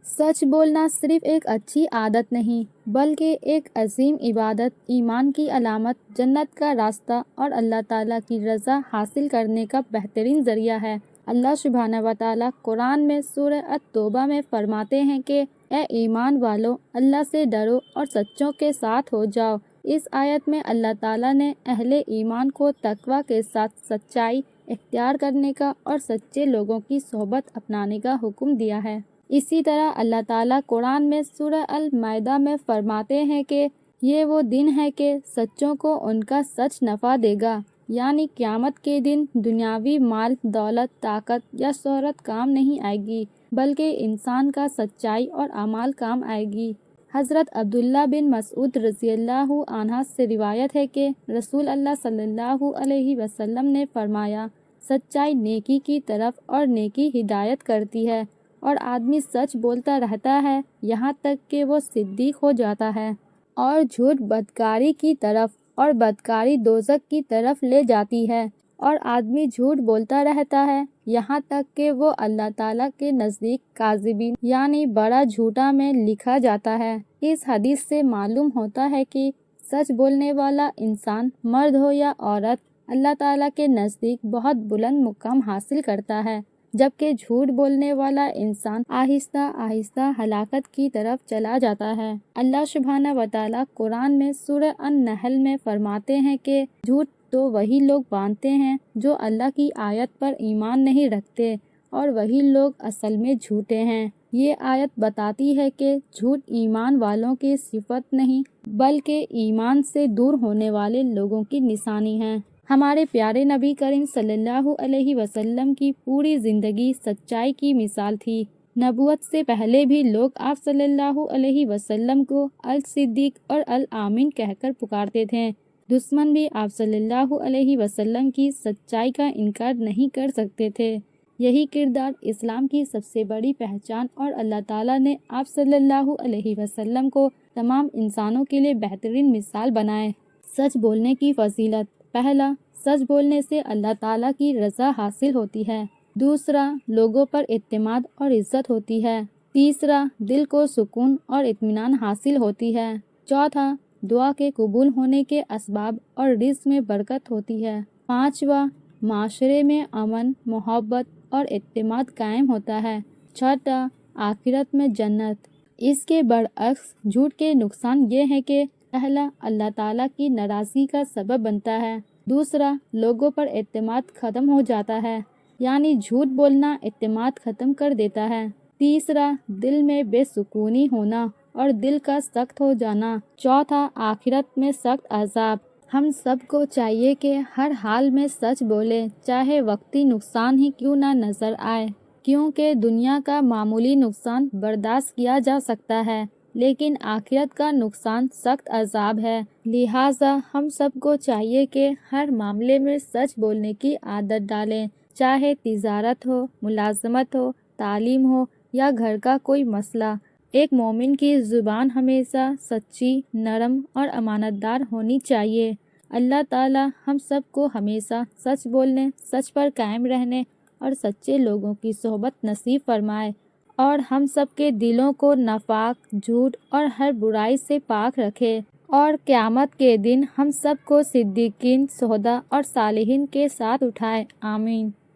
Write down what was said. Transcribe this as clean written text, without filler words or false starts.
سچ بولنا صرف ایک اچھی عادت نہیں بلکہ ایک عظیم عبادت، ایمان کی علامت، جنت کا راستہ اور اللہ تعالیٰ کی رضا حاصل کرنے کا بہترین ذریعہ ہے۔ اللہ سبحانہ و تعالیٰ قرآن میں سورہ التوبہ میں فرماتے ہیں کہ اے ایمان والو، اللہ سے ڈرو اور سچوں کے ساتھ ہو جاؤ۔ اس آیت میں اللہ تعالیٰ نے اہل ایمان کو تقویٰ کے ساتھ سچائی اختیار کرنے کا اور سچے لوگوں کی صحبت اپنانے کا حکم دیا ہے۔ اسی طرح اللہ تعالیٰ قرآن میں سورہ المائدہ میں فرماتے ہیں کہ یہ وہ دن ہے کہ سچوں کو ان کا سچ نفع دے گا، یعنی قیامت کے دن دنیاوی مال، دولت، طاقت یا شہرت کام نہیں آئے گی، بلکہ انسان کا سچائی اور اعمال کام آئے گی۔ حضرت عبداللہ بن مسعود رضی اللہ عنہ سے روایت ہے کہ رسول اللہ صلی اللہ علیہ وسلم نے فرمایا، سچائی نیکی کی طرف اور نیکی ہدایت کرتی ہے، اور آدمی سچ بولتا رہتا ہے یہاں تک کہ وہ صدیق ہو جاتا ہے، اور جھوٹ بدکاری کی طرف اور بدکاری دوزخ کی طرف لے جاتی ہے، اور آدمی جھوٹ بولتا رہتا ہے یہاں تک کہ وہ اللہ تعالیٰ کے نزدیک کاذبین یعنی بڑا جھوٹا میں لکھا جاتا ہے۔ اس حدیث سے معلوم ہوتا ہے کہ سچ بولنے والا انسان، مرد ہو یا عورت، اللہ تعالیٰ کے نزدیک بہت بلند مقام حاصل کرتا ہے، جبکہ جھوٹ بولنے والا انسان آہستہ آہستہ ہلاکت کی طرف چلا جاتا ہے۔ اللہ سبحانہ و تعالیٰ قرآن میں سورہ النحل میں فرماتے ہیں کہ جھوٹ تو وہی لوگ باندھتے ہیں جو اللہ کی آیت پر ایمان نہیں رکھتے، اور وہی لوگ اصل میں جھوٹے ہیں۔ یہ آیت بتاتی ہے کہ جھوٹ ایمان والوں کی صفت نہیں بلکہ ایمان سے دور ہونے والے لوگوں کی نشانی ہے۔ ہمارے پیارے نبی کریم صلی اللہ علیہ وسلم کی پوری زندگی سچائی کی مثال تھی۔ نبوت سے پہلے بھی لوگ آپ صلی اللہ علیہ وسلم کو الصدیق اور الامین کہہ کر پکارتے تھے۔ دشمن بھی آپ صلی اللہ علیہ وسلم کی سچائی کا انکار نہیں کر سکتے تھے۔ یہی کردار اسلام کی سب سے بڑی پہچان، اور اللہ تعالیٰ نے آپ صلی اللہ علیہ وسلم کو تمام انسانوں کے لیے بہترین مثال بنائے۔ سچ بولنے کی فضیلت: پہلا، سچ بولنے سے اللہ تعالیٰ کی رضا حاصل ہوتی ہے۔ دوسرا، لوگوں پر اعتماد اور عزت ہوتی ہے۔ تیسرا، دل کو سکون اور اطمینان حاصل ہوتی ہے۔ چوتھا، دعا کے قبول ہونے کے اسباب اور رزق میں برکت ہوتی ہے۔ پانچواں، معاشرے میں امن، محبت اور اعتماد قائم ہوتا ہے۔ چھٹا، آخرت میں جنت۔ اس کے برعکس جھوٹ کے نقصان یہ ہیں کہ پہلا، اللہ تعالیٰ کی ناراضگی کا سبب بنتا ہے۔ دوسرا، لوگوں پر اعتماد ختم ہو جاتا ہے، یعنی جھوٹ بولنا اعتماد ختم کر دیتا ہے۔ تیسرا، دل میں بے سکونی ہونا اور دل کا سخت ہو جانا۔ چوتھا، آخرت میں سخت عذاب۔ ہم سب کو چاہیے کہ ہر حال میں سچ بولے، چاہے وقتی نقصان ہی کیوں نہ نظر آئے، کیونکہ دنیا کا معمولی نقصان برداشت کیا جا سکتا ہے، لیکن آخرت کا نقصان سخت عذاب ہے۔ لہٰذا ہم سب کو چاہیے کہ ہر معاملے میں سچ بولنے کی عادت ڈالیں، چاہے تجارت ہو، ملازمت ہو، تعلیم ہو یا گھر کا کوئی مسئلہ۔ ایک مومن کی زبان ہمیشہ سچی، نرم اور امانت دار ہونی چاہیے۔ اللہ تعالیٰ ہم سب کو ہمیشہ سچ بولنے، سچ پر قائم رہنے اور سچے لوگوں کی صحبت نصیب فرمائے، اور ہم سب کے دلوں کو نفاق، جھوٹ اور ہر برائی سے پاک رکھے، اور قیامت کے دن ہم سب کو صدیقین، شہداء اور صالحین کے ساتھ اٹھائے۔ آمین۔